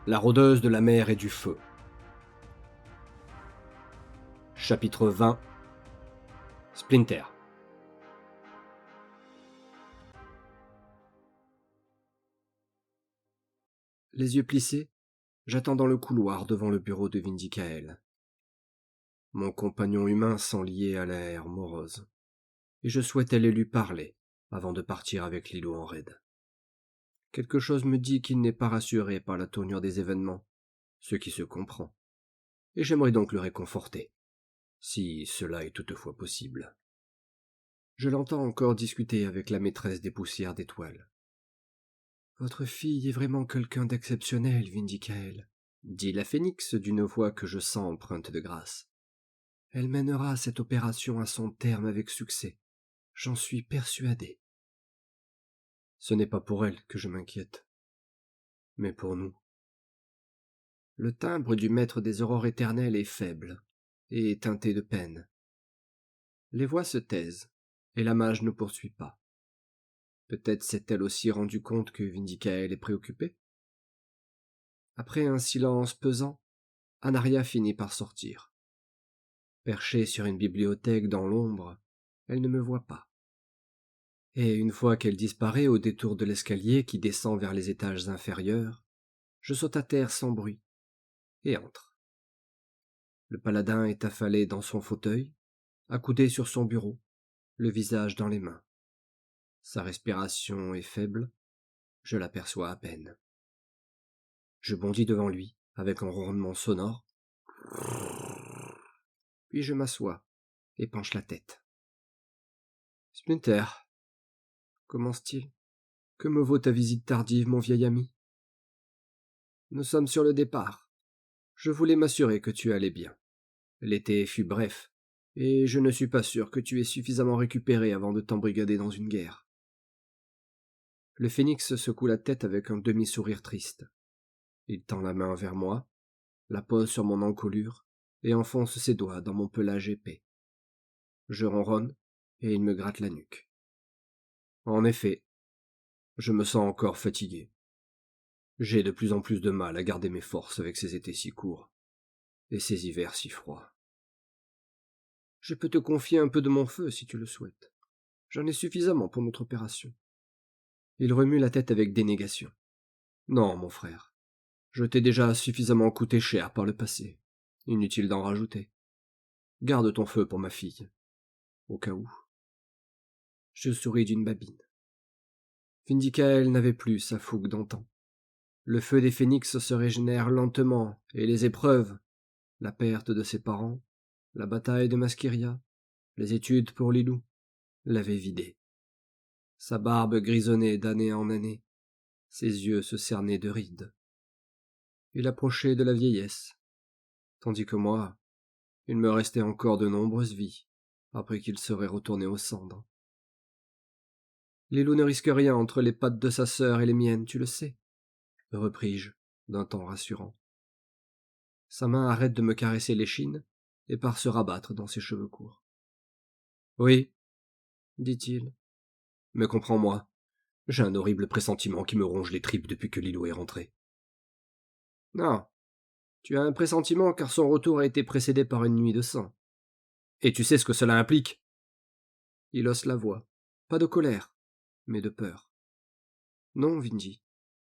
La rôdeuse de la mer et du feu. Chapitre 20. Splinter. Les yeux plissés, j'attends dans le couloir devant le bureau de Vindicael. Mon compagnon humain s'enliait à l'air morose, et je souhaitais aller lui parler avant de partir avec Lilo en raid. Quelque chose me dit qu'il n'est pas rassuré par la tournure des événements, ce qui se comprend, et j'aimerais donc le réconforter, si cela est toutefois possible. Je l'entends encore discuter avec la maîtresse des poussières d'étoiles. « Votre fille est vraiment quelqu'un d'exceptionnel, Vindicael, » dit la phénix d'une voix que je sens empreinte de grâce. « Elle mènera cette opération à son terme avec succès. J'en suis persuadé. » Ce n'est pas pour elle que je m'inquiète, mais pour nous. Le timbre du maître des aurores éternelles est faible et teinté de peine. Les voix se taisent, et la mage ne poursuit pas. Peut-être s'est-elle aussi rendu compte que Vindicael est préoccupé. Après un silence pesant, Anaria finit par sortir. Perchée sur une bibliothèque dans l'ombre, elle ne me voit pas. Et une fois qu'elle disparaît au détour de l'escalier qui descend vers les étages inférieurs, je saute à terre sans bruit et entre. Le paladin est affalé dans son fauteuil, accoudé sur son bureau, le visage dans les mains. Sa respiration est faible, je l'aperçois à peine. Je bondis devant lui, avec un ronronnement sonore, puis je m'assois et penche la tête. « Splinter, » commence-t-il, « que me vaut ta visite tardive, mon vieil ami ? Nous sommes sur le départ. Je voulais m'assurer que tu allais bien. L'été fut bref, et je ne suis pas sûr que tu aies suffisamment récupéré avant de t'embrigader dans une guerre. » Le phénix secoue la tête avec un demi-sourire triste. Il tend la main vers moi, la pose sur mon encolure, et enfonce ses doigts dans mon pelage épais. Je ronronne, et il me gratte la nuque. En effet, je me sens encore fatigué. J'ai de plus en plus de mal à garder mes forces avec ces étés si courts, et ces hivers si froids. Je peux te confier un peu de mon feu si tu le souhaites. J'en ai suffisamment pour notre opération. Il remue la tête avec dénégation. Non, mon frère. Je t'ai déjà suffisamment coûté cher par le passé. Inutile d'en rajouter. Garde ton feu pour ma fille. Au cas où. Je souris d'une babine. Vindicael n'avait plus sa fougue d'antan. Le feu des phénix se régénère lentement, et les épreuves, la perte de ses parents, la bataille de Masqueria, les études pour Lilou, l'avaient vidé. Sa barbe grisonnait d'année en année, ses yeux se cernaient de rides. Il approchait de la vieillesse, tandis que moi, il me restait encore de nombreuses vies, après qu'il serait retourné aux cendres. Lilou ne risque rien entre les pattes de sa sœur et les miennes, tu le sais, repris-je, d'un ton rassurant. Sa main arrête de me caresser l'échine et part se rabattre dans ses cheveux courts. « Oui, » dit-il, « mais comprends-moi, j'ai un horrible pressentiment qui me ronge les tripes depuis que Lilou est rentré. »« Non, tu as un pressentiment car son retour a été précédé par une nuit de sang. Et tu sais ce que cela implique ?» Il hausse la voix, pas de colère, mais de peur. « Non, Vindy. »«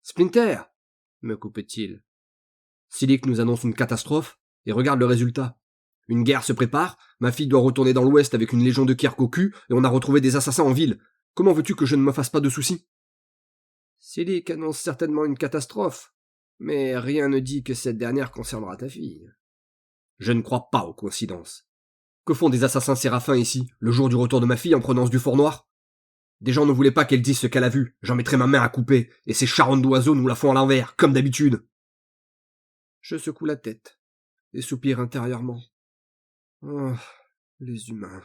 Splinter !» me coupait-il. « Silic nous annonce une catastrophe, et regarde le résultat. Une guerre se prépare, ma fille doit retourner dans l'ouest avec une légion de Kirk au cul, et on a retrouvé des assassins en ville. Comment veux-tu que je ne me fasse pas de soucis ? » Silic annonce certainement une catastrophe, mais rien ne dit que cette dernière concernera ta fille. Je ne crois pas aux coïncidences. Que font des assassins séraphins ici, le jour du retour de ma fille en provenance du Fort Noir ? Des gens ne voulaient pas qu'elle dise ce qu'elle a vu, j'en mettrai ma main à couper, et ces charronnes d'oiseaux nous la font à l'envers, comme d'habitude. Je secoue la tête, et soupire intérieurement. Oh, les humains.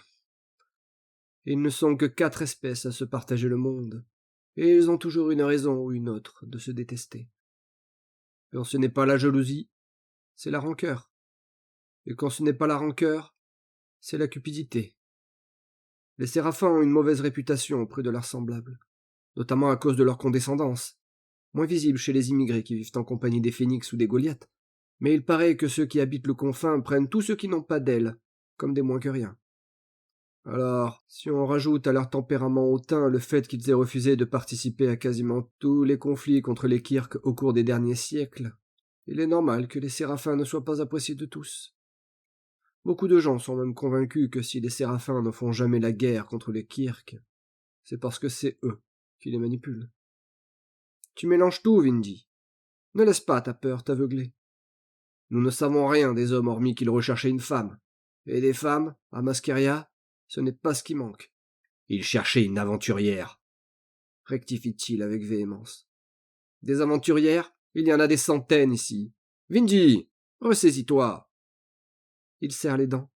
Ils ne sont que 4 espèces à se partager le monde, et ils ont toujours une raison ou une autre de se détester. Quand ce n'est pas la jalousie, c'est la rancœur. Et quand ce n'est pas la rancœur, c'est la cupidité. Les séraphins ont une mauvaise réputation auprès de leurs semblables, notamment à cause de leur condescendance. moins visible chez les immigrés qui vivent en compagnie des phénix ou des goliaths, mais il paraît que ceux qui habitent le confin prennent tous ceux qui n'ont pas d'ailes, comme des moins que rien. Alors, si on rajoute à leur tempérament hautain le fait qu'ils aient refusé de participer à quasiment tous les conflits contre les Kirks au cours des derniers siècles, il est normal que les séraphins ne soient pas appréciés de tous. Beaucoup de gens sont même convaincus que si les séraphins ne font jamais la guerre contre les Kirks, c'est parce que c'est eux qui les manipulent. Tu mélanges tout, Vindy. Ne laisse pas ta peur t'aveugler. Nous ne savons rien des hommes hormis qu'ils recherchaient une femme. Et des femmes, à Masqueria, ce n'est pas ce qui manque. Ils cherchaient une aventurière, rectifie-t-il avec véhémence. Des aventurières, il y en a des centaines ici. Vindy, ressaisis-toi. Il serre les dents.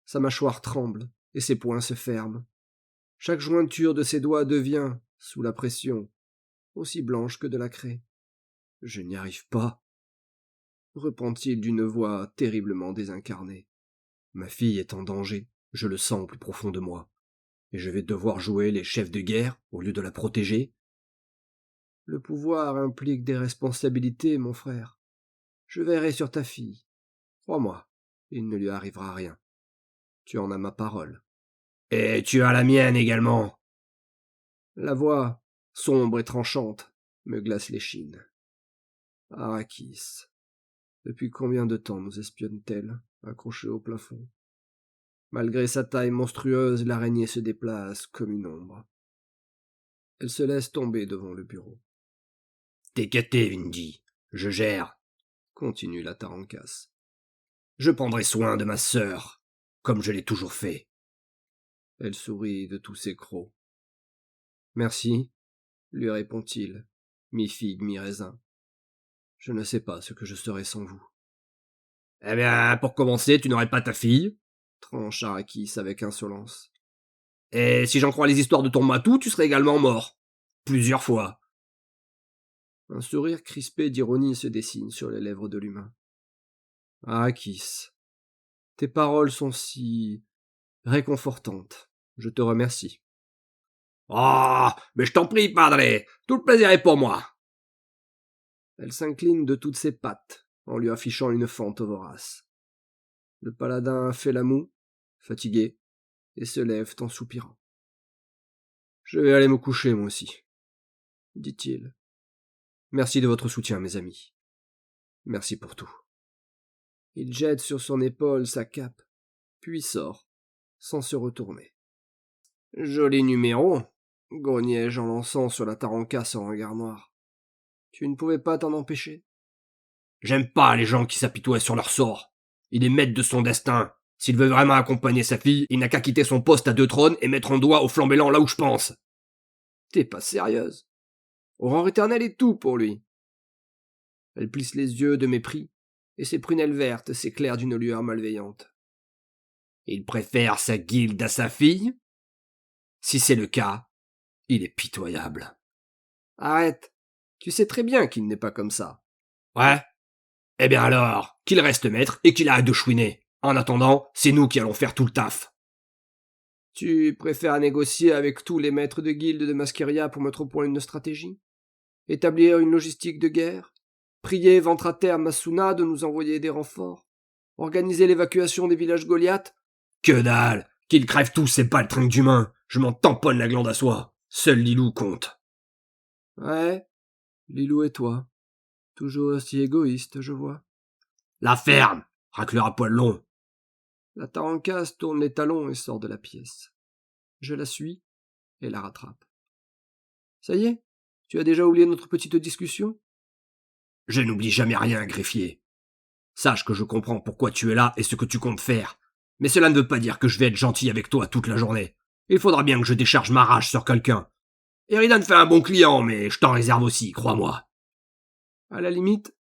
Sa mâchoire tremble, et ses poings se ferment. Chaque jointure de ses doigts devient, sous la pression, aussi blanche que de la craie. Je n'y arrive pas, reprend-il d'une voix terriblement désincarnée. Ma fille est en danger, je le sens au plus profond de moi. Et je vais devoir jouer les chefs de guerre au lieu de la protéger. Le pouvoir implique des responsabilités, mon frère. Je veillerai sur ta fille. Crois-moi, il ne lui arrivera rien. Tu en as ma parole. Et tu as la mienne également. La voix, sombre et tranchante, me glace l'échine. Arrakis. Depuis combien de temps nous espionne-t-elle, accrochée au plafond? Malgré sa taille monstrueuse, l'araignée se déplace comme une ombre. Elle se laisse tomber devant le bureau. T'es gâté, Vindy. Je gère, continue la Tarancas. Je prendrai soin de ma sœur, comme je l'ai toujours fait. Elle sourit de tous ses crocs. Merci, lui répond-il, mi-figue, mi-raisin. Je ne sais pas ce que je serais sans vous. Eh bien, pour commencer, tu n'aurais pas ta fille, tranche Arrakis avec insolence. Et si j'en crois les histoires de ton matou, tu serais également mort. Plusieurs fois. Un sourire crispé d'ironie se dessine sur les lèvres de l'humain. Arrakis, tes paroles sont si réconfortantes. Je te remercie. Oh, mais je t'en prie, padre, tout le plaisir est pour moi. Elle s'incline de toutes ses pattes, en lui affichant une fente vorace. Le paladin fait la moue, fatigué, et se lève en soupirant. Je vais aller me coucher, moi aussi, dit-il. Merci de votre soutien, mes amis. Merci pour tout. Il jette sur son épaule sa cape, puis sort, sans se retourner. Joli numéro, grognai-je en lançant sur la Tarancas son regard noir. Tu ne pouvais pas t'en empêcher? J'aime pas les gens qui s'apitoient sur leur sort. Il est maître de son destin. S'il veut vraiment accompagner sa fille, il n'a qu'à quitter son poste à 2 trônes et mettre un doigt au flambellan là où je pense. T'es pas sérieuse. Aurore éternelle est tout pour lui. Elle plisse les yeux de mépris, et ses prunelles vertes s'éclairent d'une lueur malveillante. Il préfère sa guilde à sa fille? Si c'est le cas, il est pitoyable. Arrête. Tu sais très bien qu'il n'est pas comme ça. Ouais? Eh bien alors, qu'il reste maître et qu'il arrête de chouiner. En attendant, c'est nous qui allons faire tout le taf. Tu préfères négocier avec tous les maîtres de guilde de Masqueria pour mettre au point une stratégie? Établir une logistique de guerre? Prier ventre à terre Masuna de nous envoyer des renforts? Organiser l'évacuation des villages Goliath? Que dalle! Qu'ils crèvent tous ces baltringues d'humains! Je m'en tamponne la glande à soie! Seul Lilou compte. Ouais, Lilou et toi. Toujours aussi égoïste, je vois. La ferme! Racleur à poil long. La Tarancas tourne les talons et sort de la pièce. Je la suis et la rattrape. Ça y est? Tu as déjà oublié notre petite discussion? Je n'oublie jamais rien, greffier. Sache que je comprends pourquoi tu es là et ce que tu comptes faire. Mais cela ne veut pas dire que je vais être gentil avec toi toute la journée. Il faudra bien que je décharge ma rage sur quelqu'un. Eridan fait un bon client, mais je t'en réserve aussi, crois-moi. À la limite,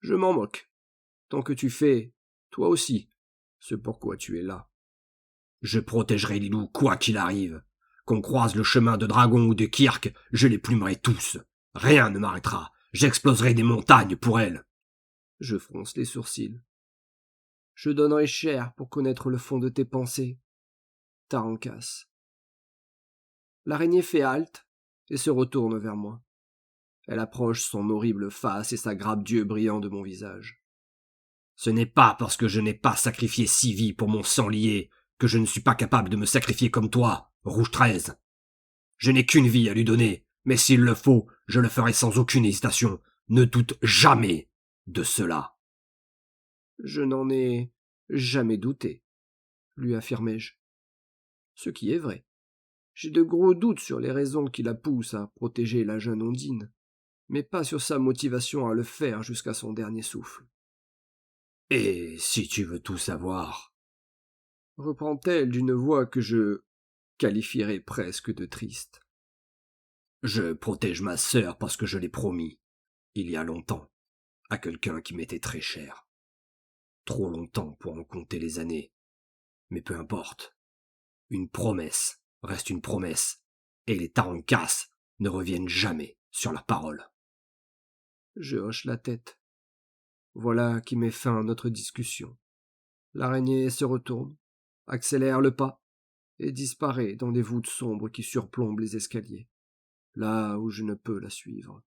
je m'en moque. Tant que tu fais, toi aussi, ce pourquoi tu es là. Je protégerai Lilou quoi qu'il arrive. Qu'on croise le chemin de Dragon ou de Kirk, je les plumerai tous. Rien ne m'arrêtera. J'exploserai des montagnes pour elle. Je fronce les sourcils. Je donnerai cher pour connaître le fond de tes pensées. Tarancas. L'araignée fait halte et se retourne vers moi. Elle approche son horrible face et sa grappe d'yeux brillants de mon visage. Ce n'est pas parce que je n'ai pas sacrifié 6 vies pour mon sang lié que je ne suis pas capable de me sacrifier comme toi, Rouge 13. Je n'ai qu'une vie à lui donner, mais s'il le faut, je le ferai sans aucune hésitation. Ne doute jamais de cela. Je n'en ai jamais douté, lui affirmai-je. Ce qui est vrai. J'ai de gros doutes sur les raisons qui la poussent à protéger la jeune Ondine, mais pas sur sa motivation à le faire jusqu'à son dernier souffle. Et si tu veux tout savoir, reprend-elle d'une voix que je qualifierais presque de triste. Je protège ma sœur parce que je l'ai promis, il y a longtemps, à quelqu'un qui m'était très cher. Trop longtemps pour en compter les années. Mais peu importe. Une promesse reste une promesse, et les Tarankas ne reviennent jamais sur leur parole. Je hoche la tête. Voilà qui met fin à notre discussion. L'araignée se retourne, accélère le pas, et disparaît dans les voûtes sombres qui surplombent les escaliers, là où je ne peux la suivre,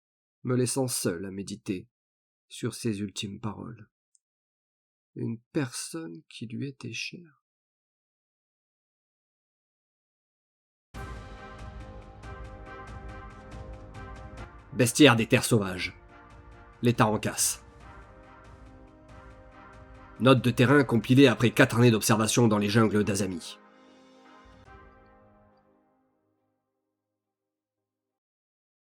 me laissant seul à méditer sur ses ultimes paroles. Une personne qui lui était chère. Bestiaire des terres sauvages. Les Tarankas. Note de terrain compilée après 4 années d'observation dans les jungles d'Azami.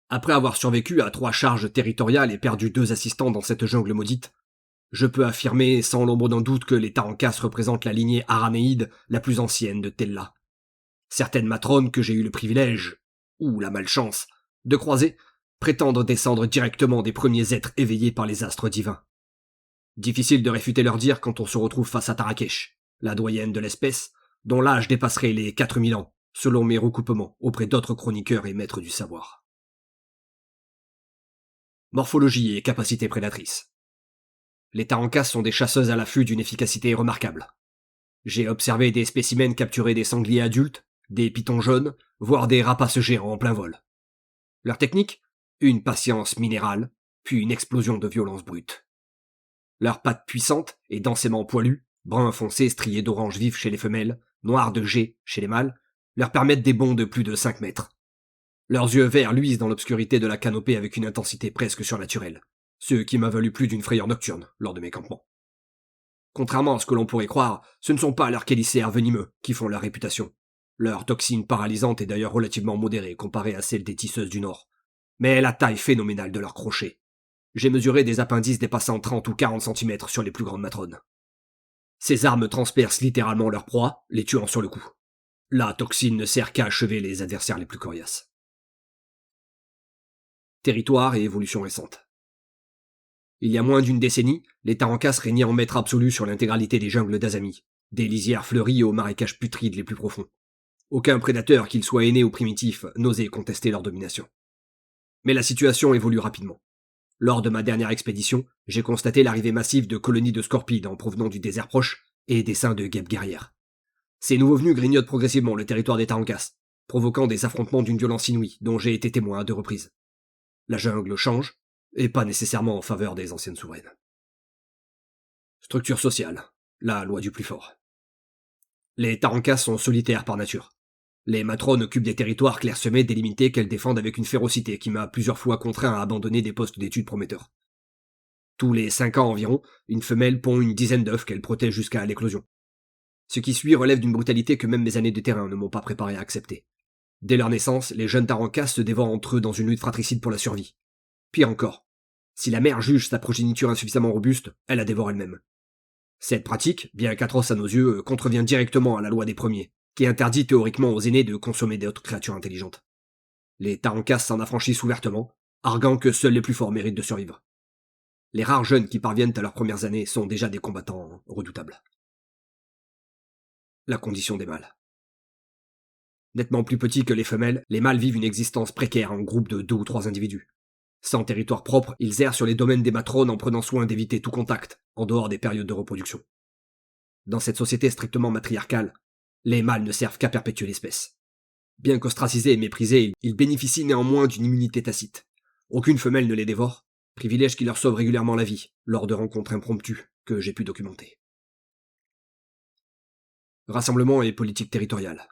Après avoir survécu à 3 charges territoriales et perdu 2 assistants dans cette jungle maudite, je peux affirmer sans l'ombre d'un doute que les Tarankas représentent la lignée araméide la plus ancienne de Tella. Certaines matrones que j'ai eu le privilège, ou la malchance, de croiser, prétendent descendre directement des premiers êtres éveillés par les astres divins. Difficile de réfuter leur dire quand on se retrouve face à Tarakesh, la doyenne de l'espèce, dont l'âge dépasserait les 4000 ans, selon mes recoupements auprès d'autres chroniqueurs et maîtres du savoir. Morphologie et capacité prédatrice. Les Tarankas sont des chasseuses à l'affût d'une efficacité remarquable. J'ai observé des spécimens capturer des sangliers adultes, des pitons jaunes, voire des rapaces géants en plein vol. Leur technique ? Une patience minérale, puis une explosion de violence brute. Leurs pattes puissantes et densément poilues, brun foncé strié d'orange vif chez les femelles, noir de jet chez les mâles, leur permettent des bonds de plus de 5 mètres. Leurs yeux verts luisent dans l'obscurité de la canopée avec une intensité presque surnaturelle, ce qui m'a valu plus d'une frayeur nocturne lors de mes campements. Contrairement à ce que l'on pourrait croire, ce ne sont pas leurs chélicères venimeux qui font leur réputation. Leur toxine paralysante est d'ailleurs relativement modérée comparée à celle des tisseuses du Nord. Mais la taille phénoménale de leurs crochets. J'ai mesuré des appendices dépassant 30 ou 40 cm sur les plus grandes matrones. Ces armes transpercent littéralement leur proie, les tuant sur le coup. La toxine ne sert qu'à achever les adversaires les plus coriaces. Territoire et évolution récente. Il y a moins d'une décennie, les Tarankas régnaient en maître absolu sur l'intégralité des jungles d'Azami, des lisières fleuries aux marécages putrides les plus profonds. Aucun prédateur, qu'il soit aîné ou primitif, n'osait contester leur domination. Mais la situation évolue rapidement. Lors de ma dernière expédition, j'ai constaté l'arrivée massive de colonies de scorpides en provenant du désert proche et d'essaims de guêpes guerrières. Ces nouveaux venus grignotent progressivement le territoire des Tarankas, provoquant des affrontements d'une violence inouïe dont j'ai été témoin à 2 reprises. La jungle change, et pas nécessairement en faveur des anciennes souveraines. Structure sociale, la loi du plus fort. Les Tarankas sont solitaires par nature. Les matrones occupent des territoires clairsemés délimités qu'elles défendent avec une férocité qui m'a plusieurs fois contraint à abandonner des postes d'études prometteurs. Tous les 5 ans environ, une femelle pond une dizaine d'œufs qu'elle protège jusqu'à l'éclosion. Ce qui suit relève d'une brutalité que même mes années de terrain ne m'ont pas préparé à accepter. Dès leur naissance, les jeunes Tarankas se dévorent entre eux dans une lutte fratricide pour la survie. Pire encore, si la mère juge sa progéniture insuffisamment robuste, elle la dévore elle-même. Cette pratique, bien qu'atroce à nos yeux, contrevient directement à la loi des premiers, qui interdit théoriquement aux aînés de consommer d'autres créatures intelligentes. Les Tarankas s'en affranchissent ouvertement, arguant que seuls les plus forts méritent de survivre. Les rares jeunes qui parviennent à leurs premières années sont déjà des combattants redoutables. La condition des mâles. Nettement plus petits que les femelles, les mâles vivent une existence précaire en groupe de 2 ou 3 individus. Sans territoire propre, ils errent sur les domaines des matrones en prenant soin d'éviter tout contact, en dehors des périodes de reproduction. Dans cette société strictement matriarcale, les mâles ne servent qu'à perpétuer l'espèce. Bien qu'ostracisés et méprisés, ils bénéficient néanmoins d'une immunité tacite. Aucune femelle ne les dévore, privilège qui leur sauve régulièrement la vie, lors de rencontres impromptues que j'ai pu documenter. Rassemblement et politique territoriale.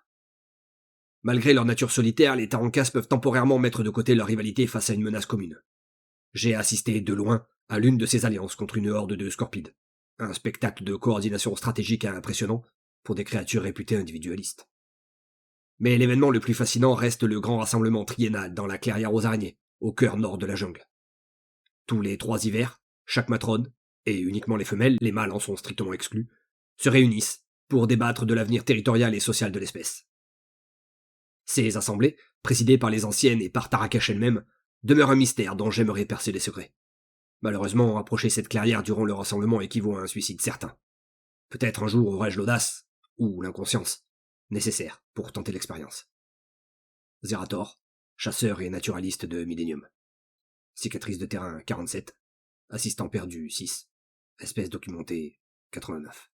Malgré leur nature solitaire, les Tarancas peuvent temporairement mettre de côté leur rivalité face à une menace commune. J'ai assisté de loin à l'une de ces alliances contre une horde de scorpides. Un spectacle de coordination stratégique impressionnant pour des créatures réputées individualistes. Mais l'événement le plus fascinant reste le grand rassemblement triennal dans la clairière aux araignées, au cœur nord de la jungle. Tous les 3 hivers, chaque matrone, et uniquement les femelles, les mâles en sont strictement exclus, se réunissent pour débattre de l'avenir territorial et social de l'espèce. Ces assemblées, présidées par les anciennes et par Tarakash elle-même, demeurent un mystère dont j'aimerais percer les secrets. Malheureusement, approcher cette clairière durant le rassemblement équivaut à un suicide certain. Peut-être un jour aurai-je l'audace, ou l'inconscience, nécessaire pour tenter l'expérience. Zerator, chasseur et naturaliste de Millennium. Cicatrice de terrain 47, assistant perdu 6, espèce documentée 89.